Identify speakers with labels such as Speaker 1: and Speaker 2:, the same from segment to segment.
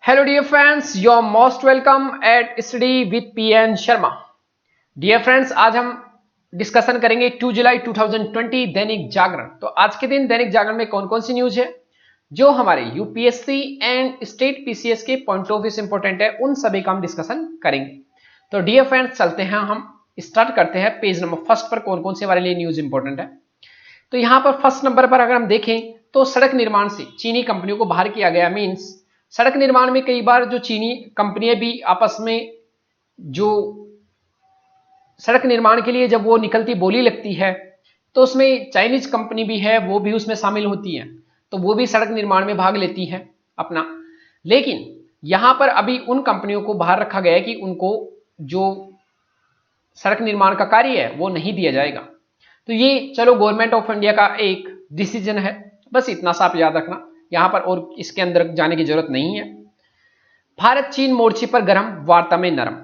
Speaker 1: Hello dear friends, you're most welcome at Study with PN Sharma. Dear friends, आज हम discussion करेंगे 2 जुलाई 2020 दैनिक जागरण। तो आज के दिन दैनिक जागरण में कौन कौन सी न्यूज है जो हमारे यूपीएससी एंड स्टेट पीसीएस के पॉइंट ऑफ व्यू से इंपॉर्टेंट है, उन सभी का हम डिस्कशन करेंगे। तो डियर फ्रेंड्स, चलते हैं, हम स्टार्ट करते हैं पेज नंबर फर्स्ट पर कौन कौन से हमारे लिए न्यूज इंपॉर्टेंट है। तो यहाँ पर फर्स्ट नंबर पर अगर हम देखें तो सड़क निर्माण से चीनी कंपनियों को बाहर किया गया। मीन्स सड़क निर्माण में कई बार जो चीनी कंपनियां भी आपस में जो सड़क निर्माण के लिए जब वो निकलती बोली लगती है तो उसमें चाइनीज कंपनी भी है, वो भी उसमें शामिल होती है, तो वो भी सड़क निर्माण में भाग लेती है अपना। लेकिन यहां पर अभी उन कंपनियों को बाहर रखा गया है कि उनको जो सड़क निर्माण का कार्य है वो नहीं दिया जाएगा। तो ये चलो गवर्नमेंट ऑफ इंडिया का एक डिसीजन है, बस इतना सा आप याद रखना, यहां पर और इसके अंदर जाने की जरूरत नहीं है। भारत चीन मोर्चे पर गरम, वार्ता में नरम।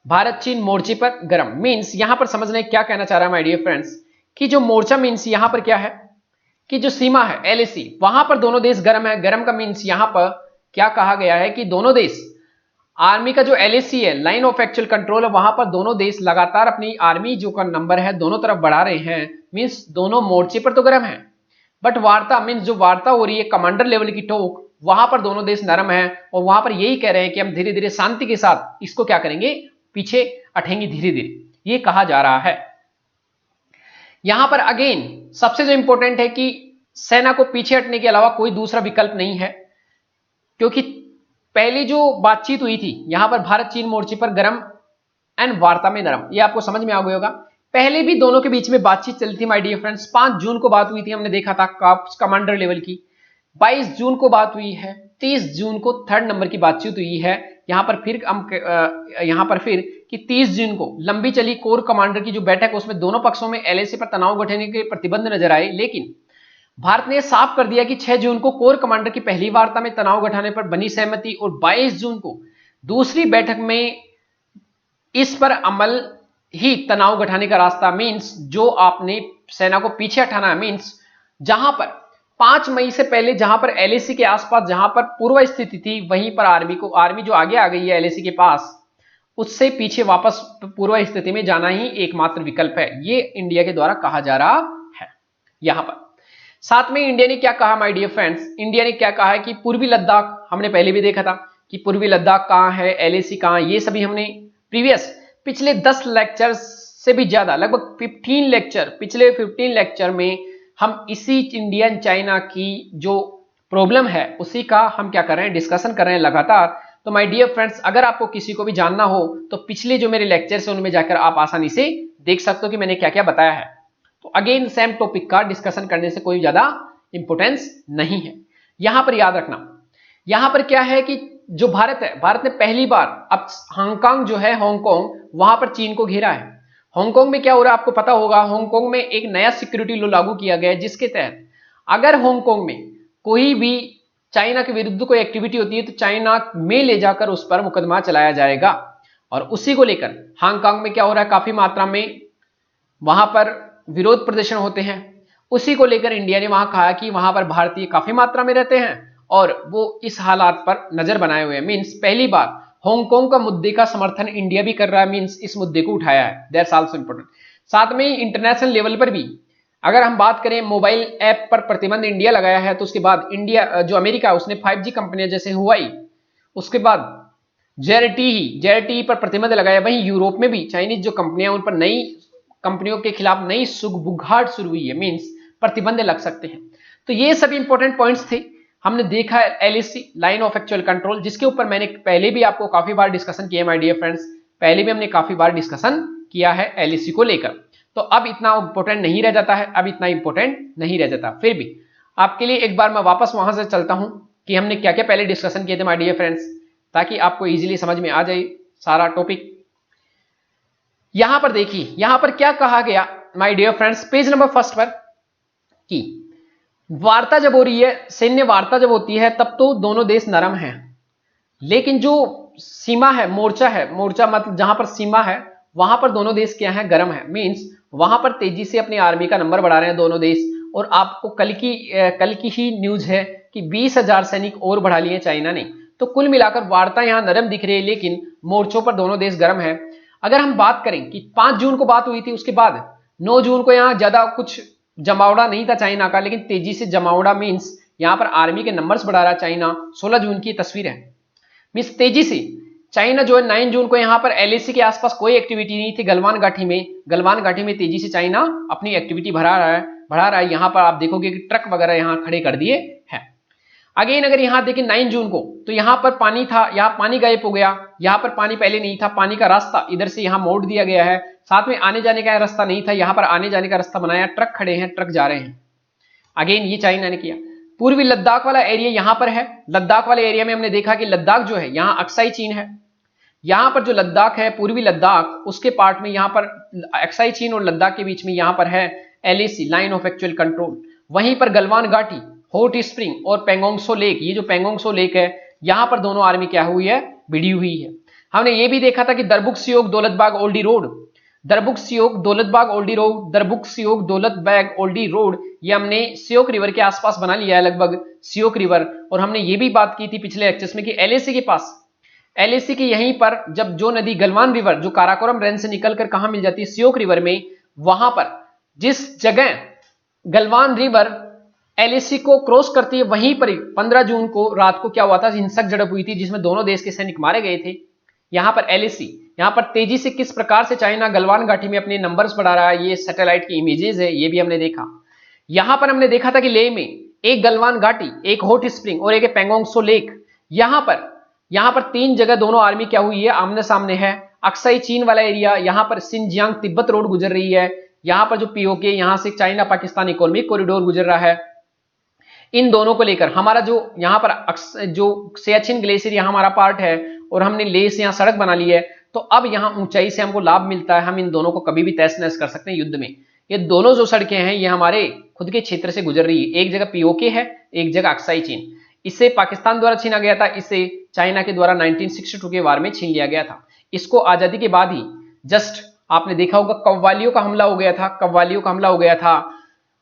Speaker 1: भारत चीन मोर्चे पर गरम मींस यहां पर समझने क्या कहना चाह रहा है माय डियर फ्रेंड्स, कि जो मोर्चा मींस यहां पर क्या है कि जो सीमा है एलएसी, वहां पर दोनों देश गरम है। गरम का मींस यहां पर क्या कहा गया है कि दोनों देश आर्मी का जो एलएसी है, लाइन ऑफ एक्चुअल कंट्रोल है, वहां पर दोनों देश लगातार अपनी आर्मी जो का नंबर है दोनों तरफ बढ़ा रहे हैं। मींस दोनों मोर्चे पर तो गरम है, बट वार्ता मीन्स जो वार्ता हो रही है कमांडर लेवल की टोक, वहां पर दोनों देश नरम है और वहां पर यही कह रहे हैं कि हम धीरे धीरे शांति के साथ इसको क्या करेंगे, पीछे हटेंगे धीरे धीरे, ये कहा जा रहा है। यहां पर अगेन सबसे जो इंपॉर्टेंट है कि सेना को पीछे हटने के अलावा कोई दूसरा विकल्प नहीं है, क्योंकि पहली जो बातचीत हुई थी यहां पर भारत चीन मोर्चे पर गरम एंड वार्ता में नरम, ये आपको समझ में आ गया होगा। पहले भी दोनों के बीच में बातचीत चली थी माय डियर फ्रेंड्स। 5 जून को बात हुई थी, हमने देखा था कमांडर लेवल की। 22 जून को बात हुई है। 30 जून को थर्ड नंबर की बातचीत हुई है। यहां पर फिर कि 30 जून को लंबी चली कोर कमांडर की जो बैठक, उसमें दोनों पक्षों में एलएसी पर तनाव गठने के प्रतिबंध नजर आए। लेकिन भारत ने साफ कर दिया कि 6 जून को कोर कमांडर की पहली वार्ता में तनाव घटाने पर बनी सहमति और 22 जून को दूसरी बैठक में इस पर अमल ही तनाव घटाने का रास्ता। मींस जो आपने सेना को पीछे हटाना है, मींस जहां पर 5 मई से पहले जहां पर एलएसी के आसपास जहां पर पूर्व स्थिति थी, वहीं पर आर्मी जो आगे आ गई है एलएसी के पास, उससे पीछे वापस पूर्व स्थिति में जाना ही एकमात्र विकल्प है। ये इंडिया के द्वारा कहा जा रहा है। यहां पर साथ में इंडिया ने क्या कहा माय डियर फ्रेंड्स, इंडिया ने क्या कहा है कि पूर्वी लद्दाख, हमने पहले भी देखा था कि पूर्वी लद्दाख कहां है, एलएसी कहां, ये सभी हमने पिछले 10 लेक्चर से भी ज्यादा, लगभग 15 लेक्चर, पिछले 15 लेक्चर में हम इसी इंडियन चाइना की जो प्रॉब्लम है उसी का हम क्या कर रहे हैं, डिस्कशन कर रहे हैं लगातार। तो माय डियर फ्रेंड्स, अगर आपको किसी को भी जानना हो तो पिछले जो मेरे लेक्चर्स हैं उनमें जाकर आप आसानी से देख सकते हो कि मैंने क्या क्या बताया है। तो अगेन सेम टॉपिक का डिस्कशन करने से कोई ज्यादा इंपोर्टेंस नहीं है। यहां पर याद रखना, यहां पर क्या है कि जो भारत है, भारत ने पहली बार अब हांगकांग जो है, हांगकांग, वहां पर चीन को घेरा है। हांगकांग में क्या हो रहा है आपको पता होगा, हांगकांग में एक नया सिक्योरिटी लॉ लागू किया गया है जिसके तहत अगर हांगकांग में कोई भी चाइना के विरुद्ध कोई एक्टिविटी होती है तो चाइना में ले जाकर उस पर मुकदमा चलाया जाएगा। और उसी को लेकर हांगकांग में क्या हो रहा है, काफी मात्रा में वहां पर विरोध प्रदर्शन होते हैं। उसी को लेकर इंडिया ने वहां कहा कि वहां पर भारतीय काफी मात्रा में रहते हैं और वो इस हालात पर नजर बनाए हुए हैं। मींस पहली बार हांगकांग का मुद्दे का समर्थन इंडिया भी कर रहा है, मींस इस मुद्दे को उठाया है। That's also important. साथ में इंटरनेशनल लेवल पर भी अगर हम बात करें, मोबाइल ऐप पर प्रतिबंध इंडिया लगाया है, तो उसके बाद इंडिया जो अमेरिका, उसने 5G कंपनियां जैसे हुआई, उसके बाद जेआरटी पर प्रतिबंध लगाया। वहीं यूरोप में भी चाइनीज जो कंपनियां, उन पर नई कंपनियों के खिलाफ नई सुगबुगाहट शुरू हुई है, मींस प्रतिबंध लग सकते हैं। तो ये सभी इंपॉर्टेंट पॉइंट्स थे। हमने देखा है LAC, line of actual control, जिसके ऊपर मैंने पहले भी आपको काफी बार डिस्कशन किया माय डियर फ्रेंड्स, पहले भी हमने काफी बार डिस्कशन किया है एलएसी को लेकर। तो अब इतना इंपॉर्टेंट नहीं रह जाता है, अब इतना इंपॉर्टेंट नहीं रह जाता। फिर भी आपके लिए एक बार मैं वापस वहां से चलता हूं कि हमने क्या क्या पहले डिस्कशन किए थे माय डियर फ्रेंड्स, ताकि आपको इजीली समझ में आ जाए सारा टॉपिक। यहां पर देखिए, यहां पर क्या कहा गया my dear friends, page number first पर, कि वार्ता जब हो रही है, सैन्य वार्ता जब होती है तब तो दोनों देश नरम हैं, लेकिन जो सीमा है, मोर्चा मतलब जहां पर सीमा है वहां पर दोनों देश क्या है, गरम है। मींस वहां पर तेजी से अपनी आर्मी का नंबर बढ़ा रहे हैं दोनों देश। और आपको कल की ही न्यूज है कि 20,000 सैनिक और बढ़ा लिए चाइना ने। तो कुल मिलाकर वार्ता यहां नरम दिख रही है, लेकिन मोर्चों पर दोनों देश गर्म है। अगर हम बात करें कि 5 जून को बात हुई थी, उसके बाद 9 जून को यहां ज्यादा कुछ जमावड़ा नहीं था चाइना का, लेकिन तेजी से जमावड़ा मीन्स यहां पर आर्मी के नंबर्स बढ़ा रहा चाइना। 16 जून की तस्वीर है, मीन्स तेजी से चाइना जो है 9 जून को यहां पर एलएसी के आसपास कोई एक्टिविटी नहीं थी। गलवान घाटी में तेजी से चाइना अपनी एक्टिविटी बढ़ा रहा है। यहां पर आप देखोगे कि ट्रक वगैरह यहां खड़े कर दिए हैं। अगेन अगर यहां देखें 9 जून को, तो यहां पर पानी था, यहां पानी गायब हो गया। यहां पर पानी पहले नहीं था, पानी का रास्ता इधर से यहां मोड़ दिया गया है। साथ में आने जाने का रास्ता नहीं था, यहां पर आने जाने का रास्ता बनाया। ट्रक खड़े हैं, ट्रक जा रहे हैं। अगेन ये चाइना ने किया। पूर्वी लद्दाख वाला एरिया यहां पर है। लद्दाख वाले एरिया में हमने देखा कि लद्दाख जो है यहां अक्साई चीन है। यहां पर जो लद्दाख है, पूर्वी लद्दाख, उसके पार्ट में यहां पर अक्साई चीन और लद्दाख के बीच में यहां पर है LAC, line of actual control. वहीं पर गलवान घाटी, हॉट स्प्रिंग और पेंगोंगसो लेक, ये जो पेंगोंगसो लेक है, यहां पर दोनों आर्मी क्या हुई है, भिड़ी हुई है। हमने ये भी देखा था कि Darbuk Shyok Daulat Beg Oldi road, Darbuk Shyok Daulat Beg Oldi road, Darbuk Shyok Daulat Beg Oldi road, ये हमने सियोक रिवर के आसपास बना लिया है, लगभग सियोक रिवर। और हमने ये भी बात की थी पिछले लेक्चर्स में कि एलएसी के पास, एलएसी के यहीं पर जब जो नदी गलवान रिवर जो काराकोरम रेंज से निकलकर कहां मिल जाती है, सियोक रिवर में, वहां पर जिस जगह गलवान रिवर एलएसी को क्रॉस करती है, वहीं पर 15 जून को रात को क्या हुआ था, हिंसक झड़प हुई थी जिसमें दोनों देश के सैनिक मारे गए थे। यहां पर एलएसी, यहां पर तेजी से किस प्रकार से चाइना गलवान घाटी में अपने नंबर्स बढ़ा रहा है, ये सैटेलाइट की इमेजेस है, ये भी हमने देखा। यहां पर हमने देखा था कि लेह में एक गलवान घाटी, एक हॉट स्प्रिंग और एक पेंगोंगसो लेक, यहां पर 3 जगह दोनों आर्मी क्या हुई है, आमने सामने है। अक्साई चीन वाला एरिया, यहां पर सिंजियांग तिब्बत रोड गुजर रही है। यहां पर जो पीओके, यहां से चाइना पाकिस्तान इकोनॉमिक कॉरिडोर गुजर रहा है। इन दोनों को लेकर हमारा जो यहां पर जो सियाचिन ग्लेशियर यहां हमारा पार्ट है, और हमने लेह से यहां सड़क बना ली है, तो अब यहां ऊंचाई से हमको लाभ मिलता है। हम इन दोनों को कभी भी तहस नहस कर सकते हैं युद्ध में। ये दोनों जो सड़कें हैं, ये हमारे खुद के क्षेत्र से गुजर रही है। एक जगह पीओके है, एक जगह अक्साई चीन। इसे पाकिस्तान द्वारा छीना गया था, इसे चाइना के द्वारा 1962 के वार में छीन लिया गया था। इसको आजादी के बाद ही जस्ट आपने देखा होगा कव्वालियों का हमला हो गया था, कव्वालियों का हमला हो गया था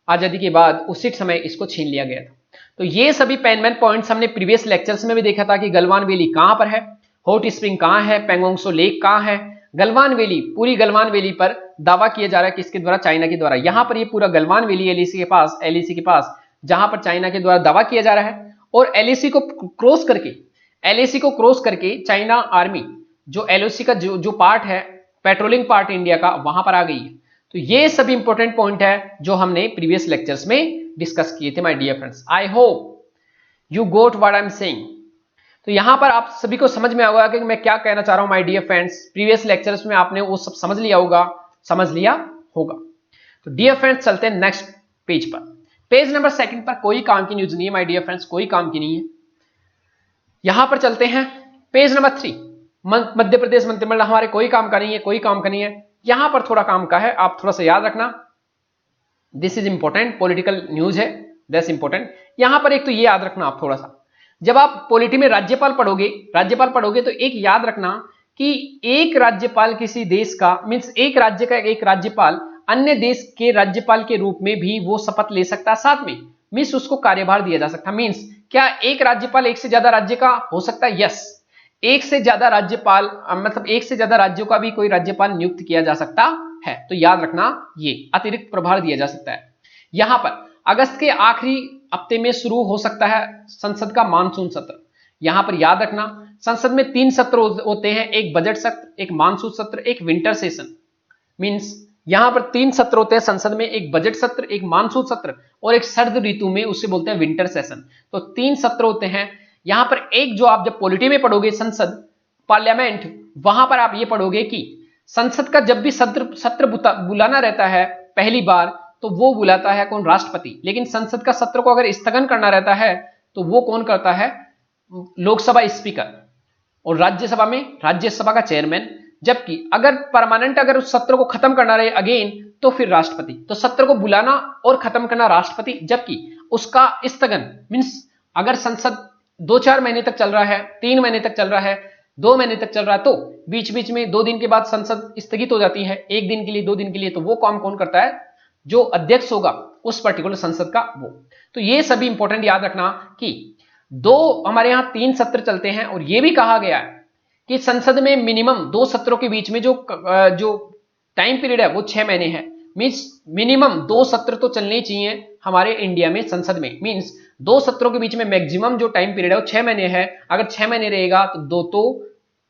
Speaker 1: आजादी के बाद, उसी समय इसको छीन लिया गया था। तो ये सभी पेनमैन पॉइंट्स हमने प्रीवियस लेक्चर्स में भी देखा था कि गलवान वैली कहां पर है, हॉट स्प्रिंग कहां है, पेंगोंगसो लेक कहां है। गलवान वैली, पूरी गलवान वैली पर दावा किया जा रहा है किसके द्वारा, चाइना के द्वारा। यहां पर ये पूरा गलवान वैली एलएसी के पास जहां पर चाइना के द्वारा दावा किया जा रहा है। और एलएसी को क्रॉस करके चाइना आर्मी जो एलओसी का जो पार्ट है, पेट्रोलिंग पार्ट इंडिया का, वहां पर आ गई है। तो ये सभी इंपॉर्टेंट पॉइंट है जो हमने प्रीवियस लेक्चर्स में डिस्कस किए थे my dear friends. I hope you got what I am saying. तो यहां पर आप सभी को समझ में आएगा कि मैं क्या कहना चाह रहा हूं my dear friends. Previous lectures में आपने वो सब समझ लिया होगा। तो डियर फ्रेंड्स चलते हैं नेक्स्ट पेज पर। पेज नंबर 2 पर कोई काम की न्यूज नहीं है माय डियर फ्रेंड्स, कोई काम की नहीं है। यहां पर चलते हैं पेज नंबर 3। मध्य प्रदेश मंत्रिमंडल हमारे कोई काम का नहीं है, यहां पर थोड़ा काम का है, आप थोड़ा सा याद रखना। This is important, political news है, दैट्स इंपॉर्टेंट। यहां पर एक तो ये याद रखना आप थोड़ा सा, जब आप पॉलिटी में राज्यपाल पढ़ोगे तो एक याद रखना कि एक राज्यपाल किसी देश का, मीन्स एक राज्य का एक राज्यपाल अन्य देश के राज्यपाल के रूप में भी वो शपथ ले सकता है साथ में, मीन्स उसको कार्यभार दिया जा सकता है। मीन्स क्या एक राज्यपाल एक से ज्यादा राज्य का हो सकता है? यस, एक से ज्यादा राज्यपाल, मतलब एक से ज्यादा राज्यों का भी कोई राज्यपाल नियुक्त किया जा सकता है। तो याद रखना, ये अतिरिक्त प्रभार दिया जा सकता है। यहां पर अगस्त के आखिरी हफ्ते में शुरू हो सकता है संसद का मानसून सत्र। यहां पर याद रखना, संसद में 3 सत्र होते हैं, एक बजट सत्र, एक मानसून सत्र, एक विंटर सेशन। मीन्स यहां पर 3 सत्र होते हैं संसद में, एक बजट सत्र, एक मानसून सत्र और एक सर्द ऋतु में, उसे बोलते हैं विंटर सेशन। तो 3 सत्र होते हैं। यहां पर एक जो आप जब पॉलिटी में पढ़ोगे, संसद, पार्लियामेंट, वहां पर आप ये पढ़ोगे कि संसद का जब भी सत्र बुलाना रहता है पहली बार, तो वो बुलाता है कौन? राष्ट्रपति। लेकिन संसद का सत्र को अगर स्थगन करना रहता है तो वो कौन करता है? लोकसभा स्पीकर, और राज्यसभा में राज्यसभा का चेयरमैन। जबकि अगर परमानेंट अगर उस सत्र को खत्म करना रहे अगेन, तो फिर राष्ट्रपति। तो सत्र को बुलाना और खत्म करना राष्ट्रपति, जबकि उसका स्थगन मीन्स अगर संसद 2-4 महीने तक चल रहा है, 3 महीने तक चल रहा है, 2 महीने तक चल रहा है, तो बीच बीच में 2 दिन के बाद संसद स्थगित हो जाती है, 1 दिन के लिए, 2 दिन के लिए, तो वो काम कौन करता है? जो अध्यक्ष होगा उस पर्टिकुलर संसद का, वो। तो ये सभी इंपॉर्टेंट याद रखना कि दो हमारे यहाँ 3 सत्र चलते हैं और यह भी कहा गया है कि संसद में मिनिमम 2 सत्रों के बीच में जो टाइम पीरियड है वो 6 महीने है। मींस मिनिमम 2 सत्र तो चलने चाहिए हमारे इंडिया में संसद में। मींस 2 सत्रों के बीच में मैक्सिमम जो टाइम पीरियड है वो 6 महीने है। अगर 6 महीने रहेगा तो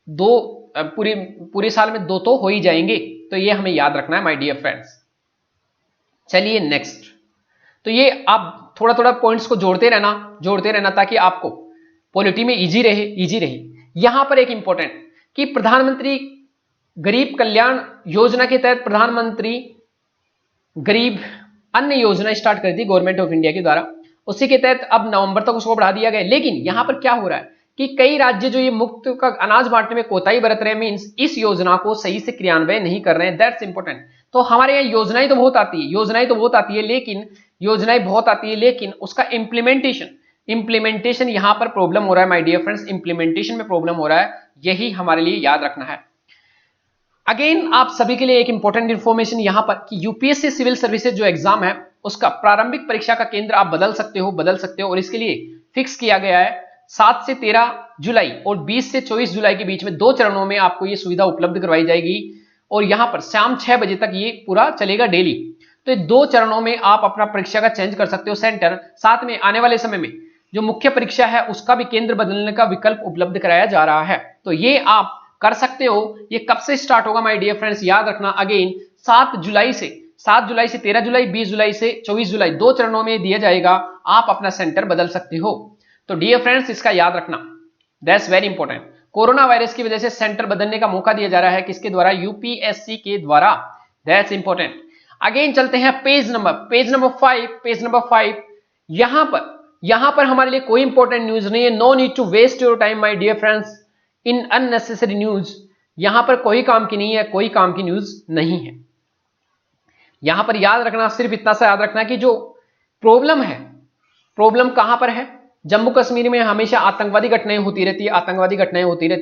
Speaker 1: दो पूरे साल में 2 तो हो ही जाएंगे। तो ये हमें याद रखना है माय डियर फ्रेंड्स। चलिए नेक्स्ट, तो ये आप थोड़ा थोड़ा पॉइंट्स को जोड़ते रहना ताकि आपको पॉलिटी में इजी रहे। यहां पर एक इंपॉर्टेंट कि प्रधानमंत्री गरीब कल्याण योजना के तहत प्रधानमंत्री गरीब अन्न योजना स्टार्ट कर दी गवर्नमेंट ऑफ इंडिया के द्वारा। उसी के तहत अब नवंबर तक उसको बढ़ा दिया गया। लेकिन यहां पर क्या हो रहा है कि कई राज्य जो ये मुफ्त का अनाज बांटने में कोताही बरत रहे हैं, मींस इस योजना को सही से क्रियान्वयन नहीं कर रहे हैं। That's important. तो हमारे यहाँ योजनाएं तो बहुत आती है लेकिन उसका इंप्लीमेंटेशन यहां पर प्रॉब्लम हो रहा है माय डियर फ्रेंड्स। इंप्लीमेंटेशन में प्रॉब्लम हो रहा है, यही हमारे लिए याद रखना है। अगेन आप सभी के लिए एक इंपॉर्टेंट इंफॉर्मेशन यहां पर कि यूपीएससी सिविल सर्विसेज जो एग्जाम है उसका प्रारंभिक परीक्षा का केंद्र आप बदल सकते हो और इसके लिए फिक्स किया गया है 7 से 13 जुलाई और 20 से 24 जुलाई के बीच में 2 चरणों में आपको ये सुविधा उपलब्ध करवाई जाएगी और यहां पर शाम 6 बजे तक ये पूरा चलेगा डेली। तो 2 चरणों में आप अपना परीक्षा का चेंज कर सकते हो सेंटर। साथ में आने वाले समय में जो मुख्य परीक्षा है उसका भी केंद्र बदलने का विकल्प उपलब्ध कराया जा रहा है। तो ये आप कर सकते हो। ये कब से स्टार्ट होगा माय डियर फ्रेंड्स, याद रखना अगेन 7 जुलाई से 13 जुलाई 20 जुलाई से 24 जुलाई 2 चरणों में दिया जाएगा। आप अपना सेंटर बदल सकते हो। तो डियर फ्रेंड्स इसका याद रखना, that's very important. Corona virus की वजह से सेंटर बदलने का मौका दिया जा रहा है किसके द्वारा, यूपीएससी के द्वारा। That's important. अगेन चलते हैं पेज नंबर 5। यहां पर हमारे लिए कोई इंपॉर्टेंट न्यूज नहीं है। No need to waste your time my dear friends in unnecessary news. यहां पर कोई काम की नहीं है, कोई काम की न्यूज नहीं है। यहां पर याद रखना, सिर्फ इतना सा याद रखना कि जो प्रॉब्लम है, प्रॉब्लम कहां पर है, जम्मू कश्मीर में हमेशा आतंकवादी घटनाएं होती रहती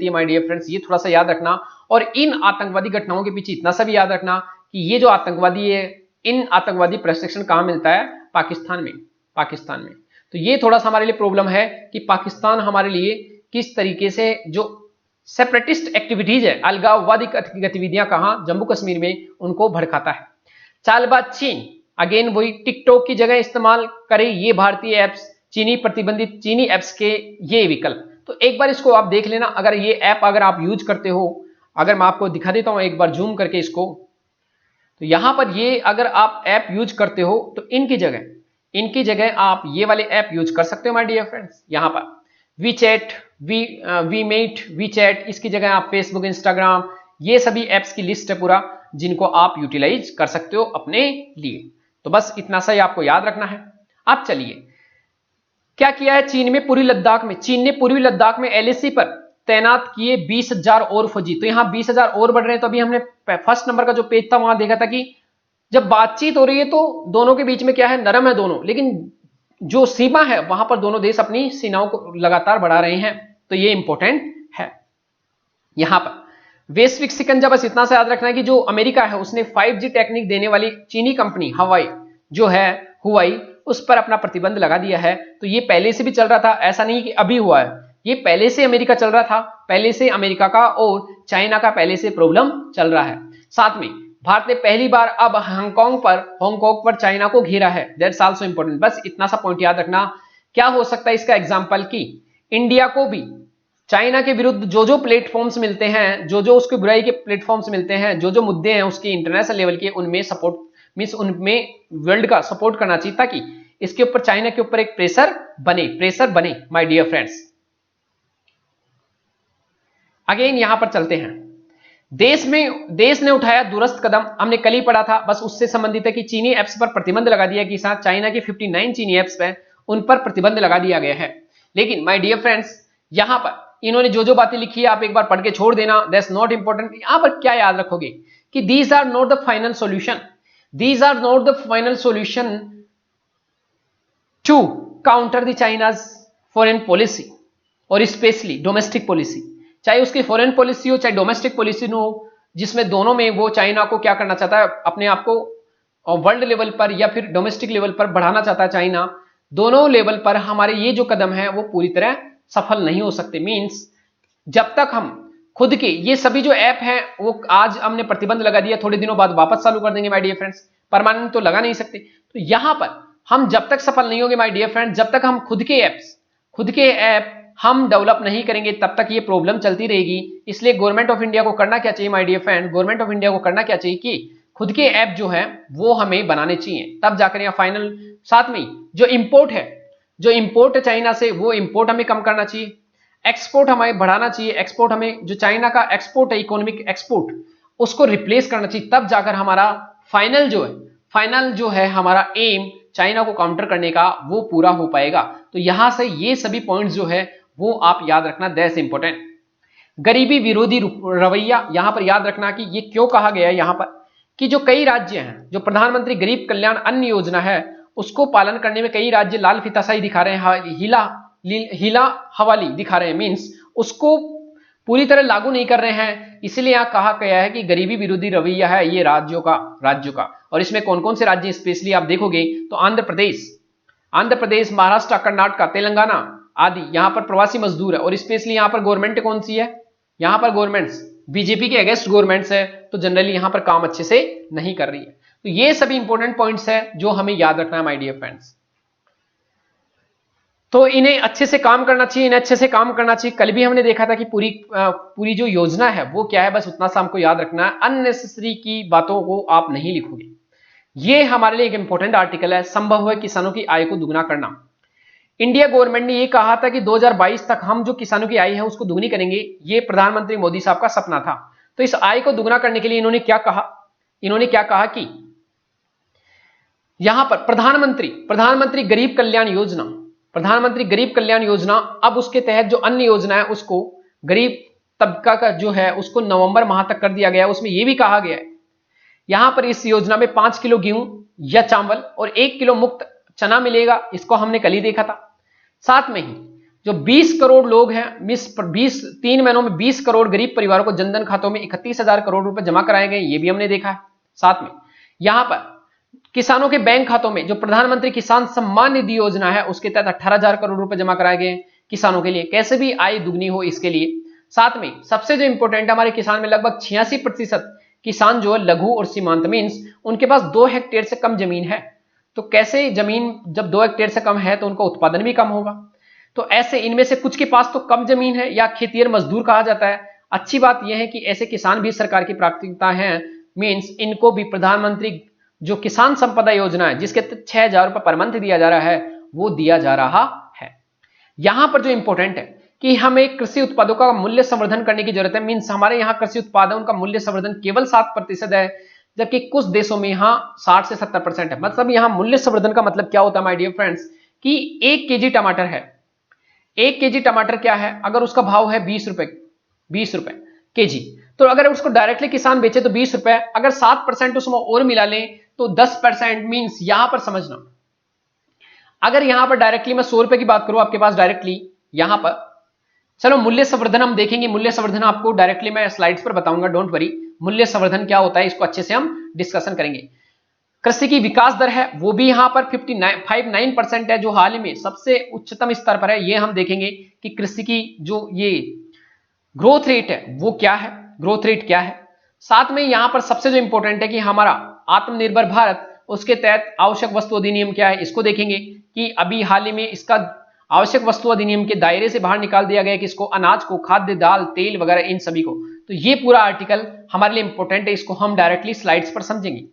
Speaker 1: है माय डियर फ्रेंड्स। ये थोड़ा सा याद रखना। और इन आतंकवादी घटनाओं के पीछे इतना सा भी याद रखना कि ये जो आतंकवादी है, इन आतंकवादी प्रशिक्षण कहां मिलता है, पाकिस्तान में। तो ये थोड़ा सा हमारे लिए प्रॉब्लम है कि पाकिस्तान हमारे लिए किस तरीके से जो सेपरेटिस्ट एक्टिविटीज है, अलगाववादी गतिविधियां कहां, जम्मू कश्मीर में, उनको भड़काता है। चालबाज चीन, अगेन वही टिकटॉक की जगह इस्तेमाल करे ये भारतीय एप्स, प्रतिबंधित चीनी एप्स के ये विकल्प। तो एक बार इसको आप देख लेना। अगर ये ऐप अगर आप यूज करते हो, अगर मैं आपको दिखा देता हूं एक बार जूम करके इसको, तो यहां पर ये अगर आप ऐप यूज करते हो तो इनकी जगह आप ये वाले ऐप यूज कर सकते हो माय डियर फ्रेंड्स। यहां पर वीचैट, वीचैट, इसकी जगह आप फेसबुक, इंस्टाग्राम, ये सभी एप्स की लिस्ट है पूरा, जिनको आप यूटिलाइज कर सकते हो अपने लिए। तो बस इतना सा ही आपको याद रखना है। अब चलिए, क्या किया है चीन ने पूर्वी लद्दाख में एलएसी पर तैनात किए 20,000 और फौजी। तो यहां 20,000 और बढ़ रहे हैं। तो अभी हमने फर्स्ट नंबर का जो पेज था वहां देखा था कि जब बातचीत हो रही है तो दोनों के बीच में क्या है, नरम है दोनों, लेकिन जो सीमा है वहां पर दोनों देश अपनी सीमाओं को लगातार बढ़ा रहे हैं। तो ये इंपॉर्टेंट है। यहां पर वैश्विक सिकंजा, बस इतना सा याद रखना है कि जो अमेरिका है उसने 5G टेक्निक देने वाली चीनी कंपनी हुवाई उस पर अपना प्रतिबंध लगा दिया है। तो ये पहले से भी चल रहा था, ऐसा नहीं कि अभी हुआ है, ये पहले से अमेरिका चल रहा था, पहले से अमेरिका का और चाइना का पहले से प्रॉब्लम चल रहा है। साथ में भारत ने पहली बार अब हांगकांग पर चाइना को घेरा है। That's also important. बस इतना सा पॉइंट याद रखना। क्या हो सकता है इसका एग्जांपल कि इंडिया को भी चाइना के विरुद्ध जो प्लेटफॉर्म्स मिलते हैं, जो उसकी बुराई के प्लेटफॉर्म्स मिलते हैं, जो मुद्दे हैं उसके इंटरनेशनल लेवल के, उनमें सपोर्ट उनमें वर्ल्ड का सपोर्ट करना चाहिए ताकि इसके ऊपर, चाइना के ऊपर एक प्रेशर बने माय डियर फ्रेंड्स। अगेन यहां पर चलते हैं। देश ने उठाया दुरुस्त कदम, हमने कल ही पढ़ा था, बस उससे संबंधित है कि चीनी एप्स पर प्रतिबंध लगा दिया कि साथ चाइना की 59 चीनी एप्स पे उन पर प्रतिबंध लगा दिया गया है। लेकिन माय डियर फ्रेंड्स यहां पर इन्होंने जो बातें लिखी है आप एक बार पढ़ के छोड़ देना, दैट्स नॉट इंपॉर्टेंट। यहां पर क्या याद रखोगे कि these are not the final solution to counter the China's foreign policy और स्पेशली डोमेस्टिक पॉलिसी। चाहे उसकी फॉरेन पॉलिसी हो चाहे डोमेस्टिक पॉलिसी हो, जिसमें दोनों में वो चाइना को क्या करना चाहता है, अपने आप को वर्ल्ड लेवल पर या फिर डोमेस्टिक लेवल पर बढ़ाना चाहता है चाइना। दोनों लेवल पर हमारे ये जो कदम है वो पूरी तरह सफल नहीं हो सकते। मींस जब तक हम खुद के ये सभी जो ऐप हैं वो आज हमने प्रतिबंध लगा दिया, थोड़े दिनों बाद वापस चालू कर देंगे माय डियर फ्रेंड्स, परमानेंट तो लगा नहीं सकते। तो यहां पर हम जब तक सफल नहीं होंगे माय डियर फ्रेंड्स, जब तक हम खुद के ऐप्स, खुद के ऐप हम डेवलप नहीं करेंगे, तब तक ये प्रॉब्लम चलती रहेगी। इसलिए गवर्नमेंट ऑफ इंडिया को करना क्या चाहिए my dear friend, government of India को करना क्या चाहिए कि खुद के ऐप जो है वो हमें बनाने चाहिए, तब जाकर यहाँ फाइनल। साथ में जो इंपोर्ट है, जो इंपोर्ट है चाइना से, वो इंपोर्ट हमें कम करना चाहिए, एक्सपोर्ट हमें बढ़ाना चाहिए। एक्सपोर्ट हमें, जो चाइना का एक्सपोर्ट है, इकोनॉमिक एक्सपोर्ट, उसको रिप्लेस करना चाहिए, तब जाकर हमारा फाइनल जो है हमारा एम चाइना को काउंटर करने का वो पूरा हो पाएगा। तो यहां से ये सभी पॉइंट्स जो है वो आप याद रखना, दैट्स इंपॉर्टेंट। गरीबी विरोधी रवैया, यहां पर याद रखना कि ये क्यों कहा गया है यहां पर, कि जो कई राज्य हैं, जो प्रधानमंत्री गरीब कल्याण अन्न योजना है उसको पालन करने में कई राज्य लाल फीताशाही दिखा रहे हैं, हिला हवाली दिखा रहे हैं, मींस उसको पूरी तरह लागू नहीं कर रहे हैं। इसलिए यहां कहा गया है कि गरीबी विरोधी रवैया है ये राज्यों का। और इसमें कौन कौन से राज्य स्पेशली आप देखोगे तो आंध्र प्रदेश, महाराष्ट्र, कर्नाटक, तेलंगाना आदि, यहां पर प्रवासी मजदूर है। और स्पेशली यहां पर गवर्नमेंट कौन सी है, यहां पर गवर्नमेंट्स बीजेपी के अगेंस्ट गवर्नमेंट्स है, तो जनरली यहां पर काम अच्छे से नहीं कर रही है। तो ये सभी इंपॉर्टेंट पॉइंट्स है जो हमें याद रखना है माय डियर फ्रेंड्स। तो इन्हें अच्छे से काम करना चाहिए, कल भी हमने देखा था कि पूरी जो योजना है वो क्या है, बस उतना सा हमको याद रखना है, अननेसेसरी की बातों को आप नहीं लिखोगे। ये हमारे लिए एक इंपॉर्टेंट आर्टिकल है, संभव है किसानों की आय को दुगना करना। इंडिया गवर्नमेंट ने ये कहा था कि 2022 तक हम जो किसानों की आय है उसको दुगनी करेंगे, ये प्रधानमंत्री मोदी साहब का सपना था। तो इस आय को दुगना करने के लिए इन्होंने क्या कहा कि यहां पर प्रधानमंत्री गरीब कल्याण योजना, अब उसके तहत जो अन्य योजना है उसको गरीब तबका का जो है उसको नवंबर माह तक कर दिया गया। उसमें यह भी कहा गया है यहां पर इस योजना में 5 किलो गेहूं या चावल और 1 किलो मुफ्त चना मिलेगा, इसको हमने कल ही देखा था। साथ में ही जो 20 करोड़ लोग हैं, 3 महीनों में 20 करोड़ गरीब परिवारों को जनधन खातों में 31,000 करोड़ रुपए जमा कराए गए, ये भी हमने देखा है। साथ में यहां पर किसानों के बैंक खातों में जो प्रधानमंत्री किसान सम्मान निधि योजना है उसके तहत 18,000 करोड़ रुपए जमा कराए गए किसानों के लिए, कैसे भी आय दुगनी हो इसके लिए। साथ में सबसे जो इंपॉर्टेंट हमारे किसान में लगभग 86% किसान जो है लघु और सीमांत, मींस उनके पास 2 हेक्टेयर से कम जमीन है। तो कैसे जमीन जब 2 हेक्टेयर से कम है तो उनका उत्पादन भी कम होगा। तो ऐसे इनमें से कुछ के पास तो कम जमीन है या खेतिहर मजदूर कहा जाता है। अच्छी बात यह है कि ऐसे किसान भी सरकार की प्राथमिकता है, मींस इनको भी प्रधानमंत्री जो किसान संपदा योजना है जिसके तहत 6,000 रुपए पर मंथ दिया जा रहा है वो दिया जा रहा है। यहां पर जो इंपॉर्टेंट है कि हमें कृषि उत्पादों का मूल्य संवर्धन करने की जरूरत है। मींस हमारे यहाँ कृषि उत्पाद है उनका मूल्य संवर्धन केवल 7% है, जबकि कुछ देशों में यहाँ 60 से 70% है। मतलब यहाँ मूल्य संवर्धन का मतलब क्या होता है माय डियर फ्रेंड्स, कि 1 केजी टमाटर है, 1 केजी टमाटर क्या है, अगर उसका भाव है 20 रुपए केजी, तो अगर उसको डायरेक्टली किसान बेचे तो 20 रुपए, अगर 7% उसमें और मिला लें तो 10%। मींस यहां पर समझना, अगर यहां पर डायरेक्टली मैं 100 रुपए की बात करूं आपके पास डायरेक्टली यहां पर, चलो मूल्य संवर्धन हम देखेंगे, मूल्य संवर्धन आपको डायरेक्टली मैं स्लाइड्स पर बताऊंगा, डोंट वरी। मूल्य संवर्धन क्या होता है इसको अच्छे से हम डिस्कशन करेंगे। कृषि की विकास दर है वो भी यहां पर 59% है, जो हाल ही में सबसे उच्चतम स्तर पर है। ये हम देखेंगे कि कृषि की जो ये ग्रोथ रेट है वो क्या है, ग्रोथ रेट क्या है। साथ में यहां पर सबसे जो इंपॉर्टेंट है कि हमारा आत्मनिर्भर भारत, उसके तहत आवश्यक वस्तु अधिनियम क्या है, इसको देखेंगे कि अभी हाल ही में इसका आवश्यक वस्तु अधिनियम के दायरे से बाहर निकाल दिया गया कि इसको अनाज को, खाद्य, दाल, तेल वगैरह इन सभी को। तो ये पूरा आर्टिकल हमारे लिए इंपॉर्टेंट है, इसको हम डायरेक्टली स्लाइड्स पर समझेंगे।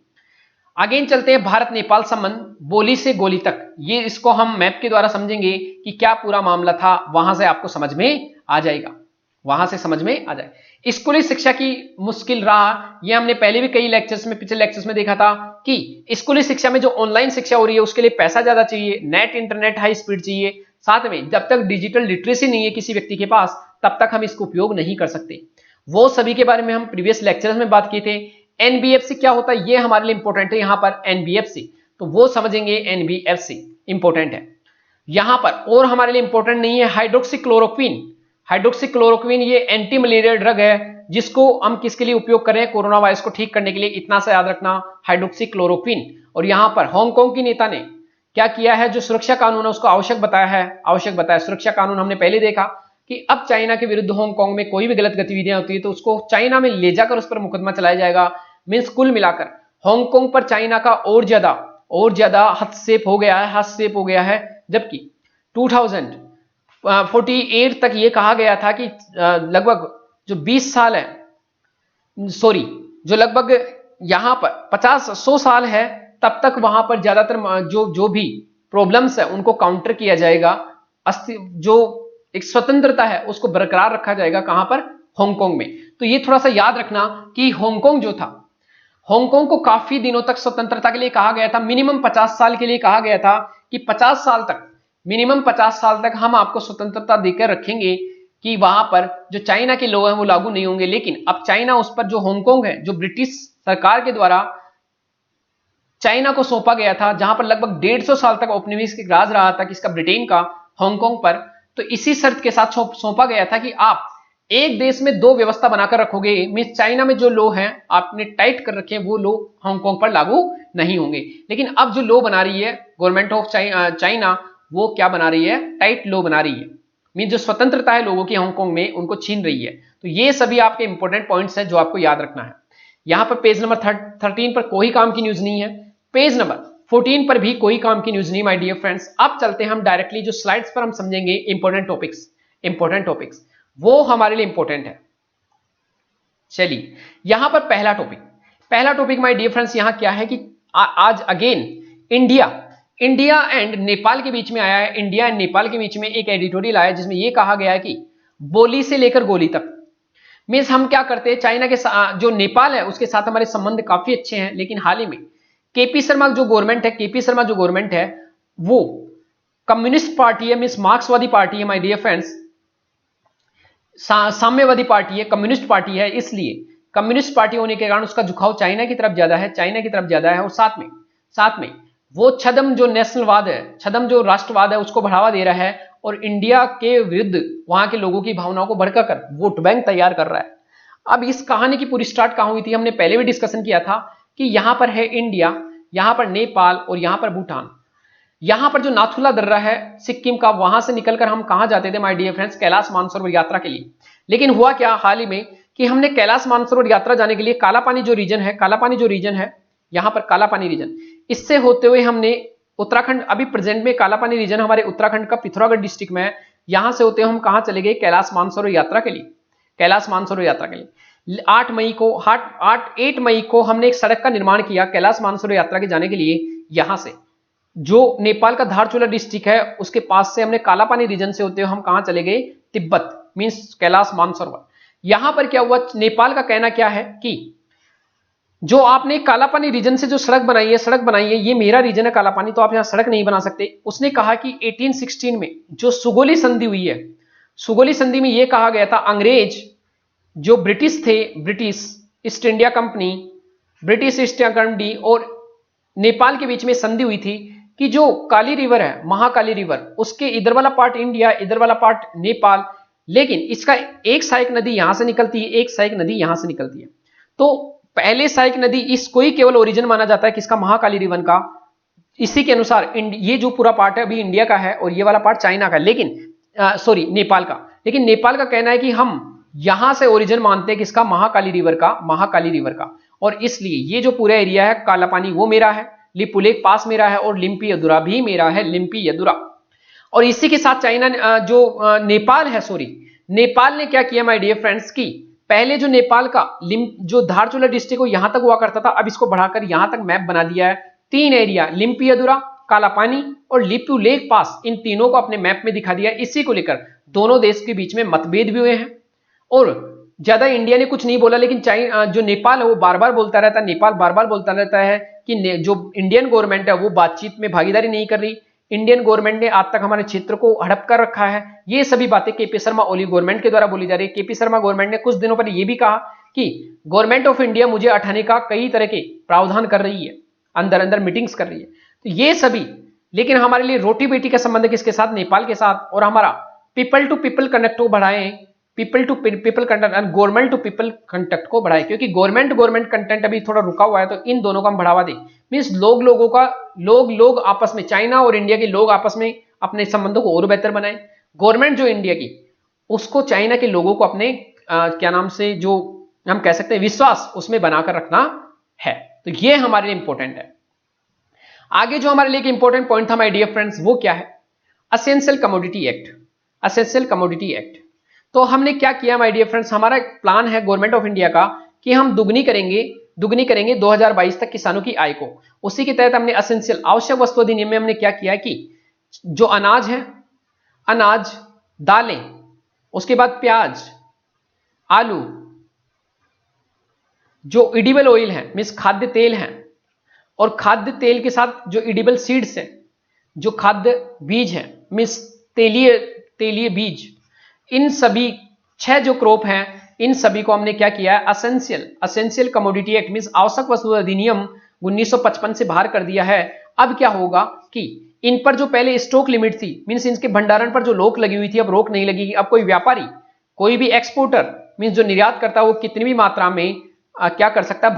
Speaker 1: आगे चलते हैं, भारत नेपाल संबंध बोली से गोली तक, ये इसको हम मैप के द्वारा समझेंगे कि क्या पूरा मामला था, वहां से आपको समझ में आ जाएगा, वहां से समझ में आ जाए। स्कूली शिक्षा की मुश्किल राह, ये हमने पहले भी कई लेक्चर्स में, पिछले लेक्चर्स में देखा था कि स्कूली शिक्षा में जो ऑनलाइन शिक्षा हो रही है उसके लिए पैसा ज्यादा चाहिए, नेट इंटरनेट हाई स्पीड चाहिए। साथ में जब तक डिजिटल लिटरेसी नहीं है किसी व्यक्ति के पास तब तक हम इसको उपयोग नहीं कर सकते। वो सभी के बारे में हम प्रीवियस लेक्चर्स में बात किए थे। एनबीएफसी क्या होता है ये हमारे लिए इंपॉर्टेंट है, यहां पर एनबीएफसी, तो वो समझेंगे, एनबीएफसी इंपॉर्टेंट है यहां पर। और हमारे लिए इंपॉर्टेंट नहीं है हाइड्रोक्सीक्लोरोक्विन, ये एंटी मलेरियल ड्रग है जिसको हम किसके लिए उपयोग कर रहे हैं, कोरोना वायरस को ठीक करने के लिए, इतना सा याद रखना, हाइड्रोक्सीक्लोरोक्विन। और यहां पर हांगकांग की नेता ने क्या किया है, जो सुरक्षा कानून है उसको आवश्यक बताया है, आवश्यक बताया। सुरक्षा कानून हमने पहले देखा कि अब चाइना के विरुद्ध हांगकांग में कोई भी गलत गतिविधियां होती है तो उसको चाइना में ले जाकर उस पर मुकदमा चलाया जाएगा। मींस कुल मिलाकर हांगकांग पर चाइना का और ज्यादा हस्तक्षेप हो गया है, हस्तक्षेप हो गया है। जबकि 2048 तक ये कहा गया था कि लगभग जो 20 साल है, सॉरी, जो लगभग यहां पर 50-100 साल है, तब तक वहां पर ज्यादातर जो भी प्रॉब्लम्स है उनको काउंटर किया जाएगा। जो एक स्वतंत्रता है उसको बरकरार रखा जाएगा। कहां पर? हांगकांग में। तो ये थोड़ा सा याद रखना कि हांगकांग जो था, हांगकांग को काफी दिनों तक स्वतंत्रता के लिए कहा गया था, मिनिमम 50 साल के लिए कहा गया था कि 50 साल तक, मिनिमम 50 साल तक हम आपको स्वतंत्रता देकर रखेंगे कि वहां पर जो चाइना के लॉ है वो लागू नहीं होंगे। लेकिन अब चाइना उस पर, जो हांगकांग है, जो ब्रिटिश सरकार के द्वारा चाइना को सौंपा गया था, जहां पर लगभग 150 साल तक औपनिवेशिक राज रहा था किसका? ब्रिटेन का, हांगकांग पर। तो इसी शर्त के साथ सौंपा गया था कि आप एक देश में दो व्यवस्था बनाकर रखोगे। मींस चाइना में जो लॉ है आपने टाइट कर रखे हैं, वो लॉ हांगकांग पर लागू नहीं होंगे। लेकिन अब जो लॉ बना रही है गवर्नमेंट ऑफ चाइना, वो क्या बना रही है? टाइट लॉ बना रही है। मींस जो स्वतंत्रता है लोगों की हांगकांग में, उनको छीन रही है। तो ये सभी आपके इंपॉर्टेंट पॉइंट्स हैं जो आपको याद रखना है। यहां पर पेज नंबर 13 पर कोई काम की न्यूज नहीं है, पेज नंबर 14 पर भी कोई काम की न्यूज नहीं माय डियर फ्रेंड्स। अब चलते हैं हम डायरेक्टली जो स्लाइड्स पर हम समझेंगे इंपॉर्टेंट टॉपिक्स, वो हमारे लिए इंपॉर्टेंट है। चलिए, यहां पर पहला टॉपिक माय डियर फ्रेंड्स यहां क्या है कि आज अगेन इंडिया एंड नेपाल के बीच में आया है। इंडिया एंड नेपाल के बीच में एक एडिटोरियल आया जिसमें यह कहा गया है कि बोली से लेकर गोली तक। मींस हम क्या करते हैं, चाइना के जो नेपाल है उसके साथ हमारे संबंध काफी अच्छे हैं, लेकिन हाल ही में केपी शर्मा जो गवर्नमेंट है वो कम्युनिस्ट पार्टी है, मींस मार्क्सवादी पार्टी है माय डियर फ्रेंड्स, साम्यवादी पार्टी है, कम्युनिस्ट पार्टी है। इसलिए कम्युनिस्ट पार्टी होने के कारण उसका झुकाव चाइना की तरफ ज्यादा है, और साथ में वो छद्म जो नेशनलवाद है, छद्म जो राष्ट्रवाद है, उसको बढ़ावा दे रहा है और इंडिया के विरुद्ध वहां के लोगों की भावनाओं को भड़काकर वोट बैंक तैयार कर रहा है। अब इस कहानी की पूरी स्टार्ट कहां हुई थी, हमने पहले भी डिस्कशन किया था कि यहां पर है इंडिया, यहां पर नेपाल और यहां पर भूटान। यहां पर जो नाथुला दर्रा है सिक्किम का, वहां से निकलकर हम कहां जाते थे my dear friends? Kailash Mansarovar यात्रा के लिए। लेकिन हुआ क्या हाल ही में कि हमने कैलाश मानसरोवर यात्रा जाने के लिए कालापानी जो रीजन है, यहां पर कालापानी रीजन, इससे होते हुए हमने उत्तराखंड, अभी प्रेजेंट में कालापानी रीजन हमारे उत्तराखंड का पिथौरागढ़ डिस्ट्रिक्ट में है। यहां से होते हुए हम कहां चले गए? कैलाश मानसरोवर यात्रा के लिए। 8 मई को हमने एक सड़क का निर्माण किया कैलाश मानसरोवर यात्रा के जाने के लिए। यहां से जो नेपाल का धारचूला डिस्ट्रिक्ट है उसके पास से हमने कालापानी रीजन से होते हुए हम कहां चले गए? तिब्बत, मींस कैलाश मानसरोवर। यहां पर क्या हुआ, नेपाल का कहना क्या है कि जो आपने कालापानी रीजन से जो सड़क बनाई है, ये मेरा रीजन है कालापानी, तो आप यहां सड़क नहीं बना सकते। उसने कहा कि 1816 में जो सुगोली संधि हुई है, सुगोली संधि में यह कहा गया था, अंग्रेज जो ब्रिटिश थे, ब्रिटिश ईस्ट इंडिया कंपनी और नेपाल के बीच में संधि हुई थी कि जो काली रिवर है, महाकाली रिवर, उसके इधर वाला पार्ट इंडिया, इधर वाला पार्ट नेपाल, लेकिन इसका एक सहायक नदी यहां से निकलती है, एक सहायक नदी यहां से निकलती है। तो पहले सहायक नदी, इसको ही केवल ओरिजिन माना जाता है किसका? महाकाली रिवर का। इसी के अनुसार ये जो पूरा पार्ट है अभी इंडिया का है और ये वाला पार्ट चाइना का, लेकिन नेपाल का। लेकिन नेपाल का कहना है कि हम यहां से ओरिजिन मानते हैं किसका? महाकाली रिवर का। और इसलिए ये जो पूरा एरिया है कालापानी वो मेरा है, लिपुलेख पास मेरा है और लिम्पी यदुरा भी मेरा है, लिम्पी यदुरा। और इसी के साथ चाइना नेपाल ने क्या किया माय डियर फ्रेंड्स की पहले जो नेपाल का जो धारचूला डिस्ट्रिक्ट को यहां तक हुआ करता था, अब इसको बढ़ाकर यहां तक मैप बना दिया है। 3 एरिया, लिम्पी यदुरा, कालापानी और लिपुलेख पास, इन तीनों को अपने मैप में दिखा दिया। इसी को लेकर दोनों देश के बीच में मतभेद भी हुए हैं और ज्यादा इंडिया ने कुछ नहीं बोला, लेकिन चाइना जो नेपाल है वो बार बार बोलता रहता है कि जो इंडियन गवर्नमेंट है वो बातचीत में भागीदारी नहीं कर रही, इंडियन गवर्नमेंट ने आज तक हमारे क्षेत्र को हड़प कर रखा है। ये सभी बातें केपी शर्मा ओली गवर्नमेंट के द्वारा बोली जा रही है। केपी शर्मा गवर्नमेंट ने कुछ दिनों पर यह भी कहा कि गवर्नमेंट ऑफ इंडिया मुझे हटाने का कई तरह के प्रावधान कर रही है, अंदर मीटिंग्स कर रही है। तो ये सभी, लेकिन हमारे लिए रोटी बेटी का संबंध किसके साथ? नेपाल के साथ। और हमारा पीपल टू पीपल कनेक्ट को बढ़ाएं, people to people content and government to people content को बढ़ाए, क्योंकि गवर्नमेंट कंटेंट अभी थोड़ा रुका हुआ है, तो इन दोनों को हम बढ़ावा दें। मींस लोग आपस में, चाइना और इंडिया के लोग आपस में अपने संबंधों को और बेहतर बनाए। गवर्नमेंट जो इंडिया की, उसको चाइना के लोगों को अपने क्या नाम से, जो हम कह सकते हैं विश्वास, उसमें बनाकर रखना है। तो ये हमारे लिए इंपॉर्टेंट है। आगे जो हमारे लिए एक इंपॉर्टेंट पॉइंट था माय डियर फ्रेंड्स, वो क्या है? Essential commodity act. Essential commodity act, तो हमने क्या किया माय डियर फ्रेंड्स, हमारा एक प्लान है गवर्नमेंट ऑफ इंडिया का कि हम दुगनी करेंगे 2022 तक किसानों की आय को। उसी के तहत हमने एसेंशियल आवश्यक वस्तु अधिनियम में हमने क्या किया कि जो अनाज है, अनाज, दालें, उसके बाद प्याज, आलू, जो इडिबल ऑयल है मीन्स खाद्य तेल है, और खाद्य तेल के साथ जो इडिबल सीड्स है, जो खाद्य बीज है मीन्स तेलीय बीज, इन सभी 6 जो क्रॉप हैं, इन सभी को हमने क्या किया है, एसेंशियल कमोडिटी एक्ट मीन्स आवश्यक वस्तु अधिनियम 1955 से बाहर कर दिया है। अब क्या होगा कि इन पर जो पहले स्टॉक लिमिट थी मीन्स इनके भंडारण पर जो रोक लगी हुई थी, अब रोक नहीं लगेगी। अब कोई व्यापारी, कोई भी एक्सपोर्टर मीन्स जो निर्यात करता है, वो कितनी भी मात्रा में क्या कर सकता है,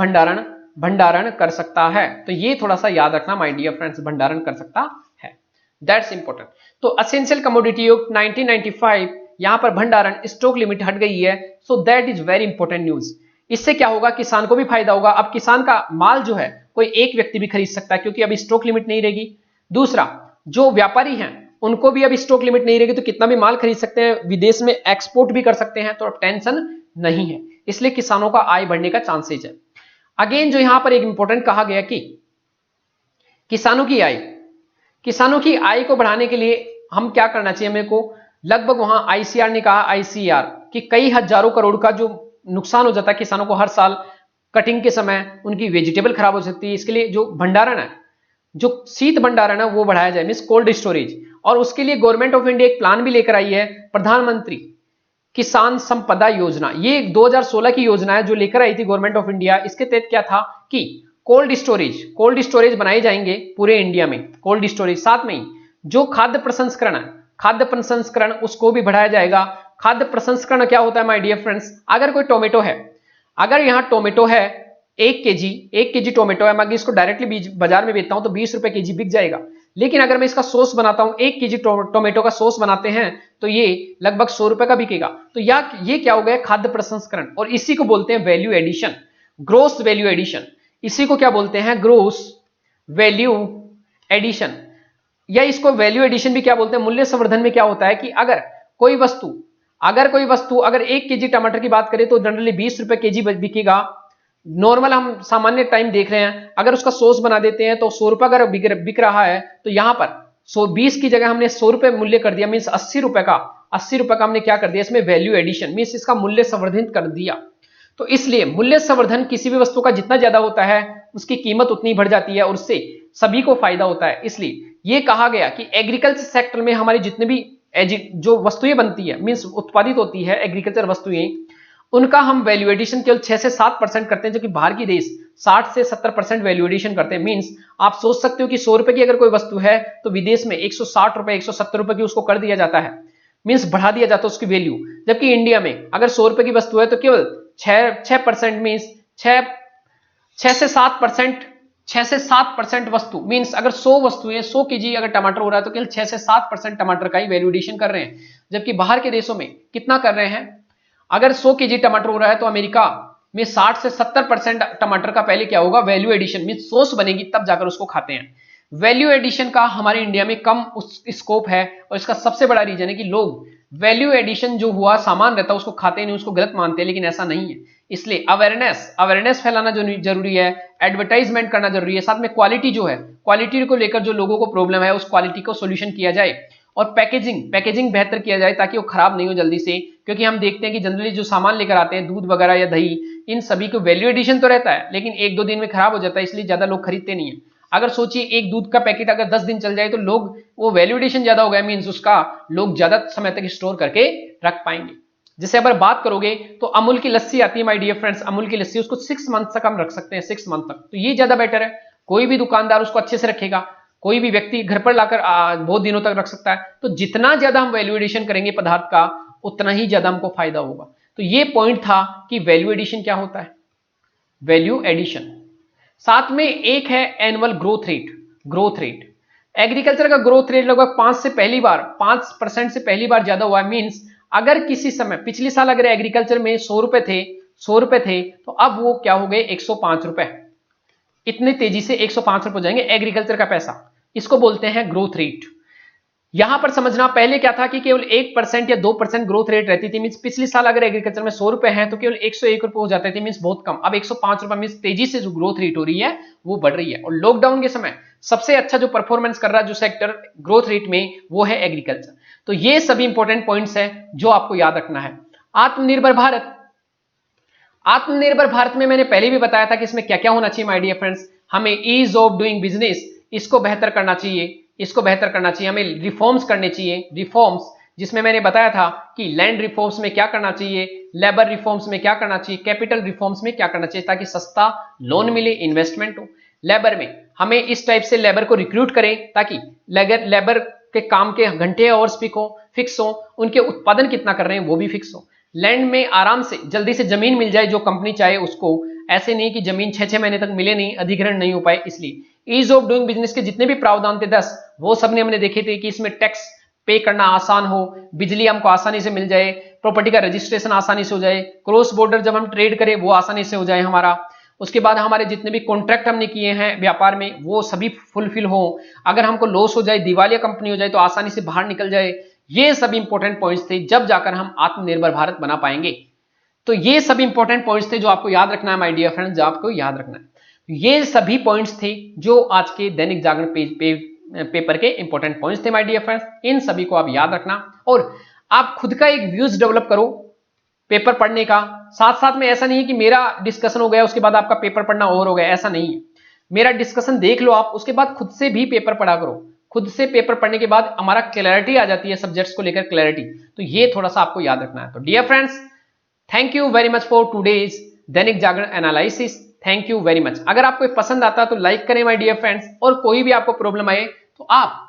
Speaker 1: भंडारण कर सकता है। तो ये थोड़ा सा याद रखना माय डियर फ्रेंड्स, भंडारण कर सकता है, दैट्स इंपॉर्टेंट। तो एसेंशियल कमोडिटी एक्ट 1995, यहां पर भंडारण स्टॉक लिमिट हट गई है, so that is very important news. इससे क्या होगा, किसान को भी फायदा होगा। अब किसान का माल जो है कोई एक व्यक्ति भी खरीद सकता है, क्योंकि अभी स्टॉक लिमिट नहीं रहेगी। दूसरा, जो व्यापारी हैं उनको भी अभी स्टॉक लिमिट नहीं रहेगी, तो कितना भी माल खरीद सकते हैं, विदेश में एक्सपोर्ट भी कर सकते हैं, तो अब टेंशन नहीं है। इसलिए किसानों का आय बढ़ने का चांसेज है। अगेन जो यहां पर एक इंपॉर्टेंट कहा गया कि किसानों की आय को बढ़ाने के लिए हम क्या करना चाहिए, मेरे को लगभग वहां आईसीआर ने कहा, आईसीआर कि कई हजारों करोड़ का जो नुकसान हो जाता है किसानों को हर साल, कटिंग के समय उनकी वेजिटेबल खराब हो सकती है। इसके लिए जो भंडारण है, जो शीत भंडारण है, वो बढ़ाया जाए मींस कोल्ड स्टोरेज। और उसके लिए गवर्नमेंट ऑफ इंडिया एक प्लान भी लेकर आई है, प्रधानमंत्री किसान संपदा योजना। ये 2016 की योजना है जो लेकर आई थी गवर्नमेंट ऑफ इंडिया। इसके तहत क्या था कि कोल्ड स्टोरेज बनाए जाएंगे पूरे इंडिया में, कोल्ड स्टोरेज। साथ में ही जो खाद्य प्रसंस्करण उसको भी बढ़ाया जाएगा। खाद्य प्रसंस्करण क्या होता है माय डियर फ्रेंड्स, अगर कोई टोमेटो है, अगर यहां टोमेटो है 1 केजी टोमेटो है, मैं इसको डायरेक्टली बाजार में बेचता हूं तो 20 रुपए केजी बिक जाएगा। लेकिन अगर मैं इसका सॉस बनाता हूं, 1 केजी टोमेटो का सॉस बनाते हैं, तो ये लगभग 100 रुपए का बिकेगा। तो ये क्या हो गया, खाद्य प्रसंस्करण। और इसी को बोलते हैं value addition, gross value addition. इसी को क्या बोलते हैं, ग्रोस वैल्यू एडिशन, या इसको वैल्यू एडिशन भी क्या बोलते हैं। मूल्य संवर्धन में क्या होता है कि अगर कोई वस्तु अगर 1 केजी टमाटर की बात करें तो जनरली 20 रुपए केजी बिकेगा। नॉर्मल हम सामान्य टाइम देख रहे हैं, अगर उसका सॉस बना देते हैं तो 100 रुपए अगर बिक रहा है, तो यहां पर 120 की जगह हमने 100 रुपए मूल्य कर दिया, मीन्स 80 रुपए का हमने क्या कर दिया, इसमें वैल्यू एडिशन मीन्स इसका मूल्य संवर्धित कर दिया। तो इसलिए मूल्य संवर्धन किसी भी वस्तु का जितना ज्यादा होता है उसकी कीमत उतनी बढ़ जाती है और उससे सभी को फायदा होता है। इसलिए यह कहा गया कि एग्रीकल्चर सेक्टर में हमारी जितने भी जो वस्तुएं बनती है मीन्स उत्पादित होती है एग्रीकल्चर वस्तुएं, उनका हम वैल्यू एडिशन केवल 6 से 7% करते हैं, जबकि बाहर की देश 60 से 70% वैल्यू एडिशन करते हैं। मींस आप सोच सकते हो कि 100 रुपए की अगर कोई वस्तु है तो विदेश में 160 रुपए 170 रुपए की उसको कर दिया जाता है, मींस बढ़ा दिया जाता है उसकी वैल्यू। जबकि इंडिया में अगर 100 रुपए की वस्तु है तो केवल 6% मींस 6 से 7% वस्तु, मींस अगर 100 वस्तुएं 100 केजी अगर टमाटर हो रहा है तो केवल 6 से 7% टमाटर का ही वैल्यू एडिशन कर रहे हैं। जबकि बाहर के देशों में कितना कर रहे हैं, अगर 100 केजी टमाटर हो रहा है तो अमेरिका में 60 से 70% टमाटर का पहले क्या होगा, वैल्यू एडिशन मींस सॉस बनेगी तब जाकर उसको खाते हैं। वैल्यू एडिशन का हमारे इंडिया में कम स्कोप है और इसका सबसे बड़ा रीजन है कि लोग वैल्यू एडिशन जो हुआ सामान रहता है उसको खाते नहीं, उसको गलत मानते हैं, लेकिन ऐसा नहीं है। इसलिए अवेयरनेस फैलाना जो जरूरी है, एडवर्टाइजमेंट करना जरूरी है, साथ में क्वालिटी जो है, क्वालिटी को लेकर जो लोगों को प्रॉब्लम है उस क्वालिटी को सोल्यूशन किया जाए और पैकेजिंग बेहतर किया जाए ताकि वो खराब नहीं हो जल्दी से। क्योंकि हम देखते हैं कि जनरली जो सामान लेकर आते हैं दूध वगैरह या दही, इन सभी को वैल्यू एडिशन तो रहता है लेकिन 1-2 दिन में खराब हो जाता है, इसलिए ज्यादा लोग खरीदते नहीं है। अगर सोचिए एक दूध का पैकेट अगर 10 दिन चल जाए तो लोग वो वैल्यू एडिशन ज्यादा हो गया, मीन्स उसका लोग ज्यादा समय तक स्टोर करके रख पाएंगे। जैसे अगर बात करोगे तो अमूल की लस्सी आती है माय डियर फ्रेंड्स, अमूल की लस्सी उसको 6 मंथ तक हम रख सकते हैं, 6 मंथ तक, तो ये ज्यादा बेटर है। कोई भी दुकानदार उसको अच्छे से रखेगा, कोई भी व्यक्ति घर पर लाकर बहुत दिनों तक रख सकता है। तो जितना ज्यादा हम वैल्यू एडिशन करेंगे पदार्थ का उतना ही ज्यादा हमको फायदा होगा। तो ये पॉइंट था कि वैल्यू एडिशन क्या होता है, वैल्यू एडिशन। साथ में एक है annual growth rate. Growth rate, agriculture का ग्रोथ रेट लगभग 5% से पहली बार ज्यादा हुआ है। मींस अगर किसी समय पिछले साल अगर एग्रीकल्चर में 100 रुपए थे तो अब वो क्या हो गए 105 रुपए। इतनी तेजी से 105 रुपए हो जाएंगे एग्रीकल्चर का पैसा, इसको बोलते हैं ग्रोथ रेट। यहां पर समझना, पहले क्या था कि केवल 1% या 2% ग्रोथ रेट रहती थी। मींस पिछले साल अगर एग्रीकल्चर में 100 रुपए हैं तो केवल 101 रुपए हो जाते थे, मींस बहुत कम। अब 105 रुपए, मींस तेजी से जो ग्रोथ रेट हो रही है वो बढ़ रही है। और लॉकडाउन के समय सबसे अच्छा जो परफॉर्मेंस कर रहा है जो सेक्टर ग्रोथ रेट में, वो है एग्रीकल्चर। तो ये सभी इंपॉर्टेंट पॉइंट्स है जो आपको याद रखना है। आत्मनिर्भर भारत, आत्मनिर्भर भारत में मैंने पहले भी बताया था कि इसमें क्या क्या होना चाहिए माय डियर फ्रेंड्स। हमें ईज ऑफ डूइंग बिजनेस, इसको बेहतर करना चाहिए, इसको बेहतर करना चाहिए। हमें रिफॉर्म्स करने चाहिए, रिफॉर्म्स जिसमें मैंने बताया था कि लैंड रिफॉर्म्स में क्या करना चाहिए, लेबर रिफॉर्म्स में क्या करना चाहिए, कैपिटल रिफॉर्म्स में क्या करना चाहिए, ताकि सस्ता लोन मिले, इन्वेस्टमेंट हो। लेबर में हमें इस टाइप से लेबर को रिक्रूट करें ताकि लेबर के काम के घंटे और फिक्स हो, उनके उत्पादन कितना कर रहे हैं वो भी फिक्स हो। लैंड में आराम से जल्दी से जमीन मिल जाए जो कंपनी चाहे उसको, ऐसे नहीं कि जमीन 6-6 महीने तक मिले नहीं, अधिग्रहण नहीं हो पाए। इसलिए ईज ऑफ डूइंग बिजनेस के जितने भी प्रावधान थे 10, वो सबने हमने देखे थे कि इसमें टैक्स पे करना आसान हो, बिजली हमको आसानी से मिल जाए, प्रॉपर्टी का रजिस्ट्रेशन आसानी से हो जाए, क्रॉस बॉर्डर जब हम ट्रेड करें वो आसानी से हो जाए हमारा। उसके बाद हमारे जितने भी कॉन्ट्रैक्ट हमने किए हैं व्यापार में वो सभी फुलफिल हो। अगर हमको लॉस हो जाए, दिवालिया कंपनी हो जाए तो आसानी से बाहर निकल जाए। ये सभी इंपॉर्टेंट पॉइंट्स थे, जब जाकर हम आत्मनिर्भर भारत बना पाएंगे। तो ये सभी इंपॉर्टेंट पॉइंट्स थे जो आपको याद रखना है माय डियर फ्रेंड्स, जो आपको याद रखना है। ये सभी पॉइंट्स थे जो आज के दैनिक जागरण पेपर के इंपॉर्टेंट पॉइंट्स थे माय डियर फ्रेंड्स। इन सभी को आप याद रखना और आप खुद का एक व्यूज डेवलप करो पेपर पढ़ने का। साथ साथ में ऐसा नहीं है कि मेरा डिस्कशन हो गया उसके बाद आपका पेपर पढ़ना और हो गया, ऐसा नहीं है। मेरा डिस्कशन देख लो आप, उसके बाद खुद से भी पेपर पढ़ा करो। खुद से पेपर पढ़ने के बाद हमारा क्लैरिटी आ जाती है सब्जेक्ट्स को लेकर, क्लैरिटी। तो ये थोड़ा सा आपको याद रखना है। तो dear friends, thank you very much for today's Dainik Jagran analysis. Thank you very much. अगर आपको पसंद आता है तो लाइक करें माय डियर फ्रेंड्स, और कोई भी आपको प्रॉब्लम आए तो आप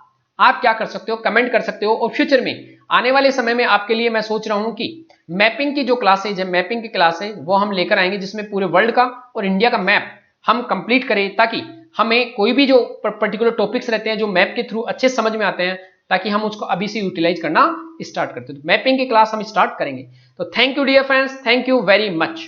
Speaker 1: क्या कर सकते हो, कमेंट कर सकते हो। और फ्यूचर में आने वाले समय में आपके लिए मैं सोच रहा हूं कि मैपिंग की जो क्लासेज है, मैपिंग की क्लासेज वो हम लेकर आएंगे, जिसमें पूरे वर्ल्ड का और इंडिया का मैप हम कंप्लीट करें, ताकि हमें कोई भी जो पर्टिकुलर टॉपिक्स रहते हैं जो मैप के थ्रू अच्छे समझ में आते हैं, ताकि हम उसको अभी से यूटिलाइज करना स्टार्ट करते हैं। तो मैपिंग की क्लास हम स्टार्ट करेंगे। तो thank you dear friends, thank you very much.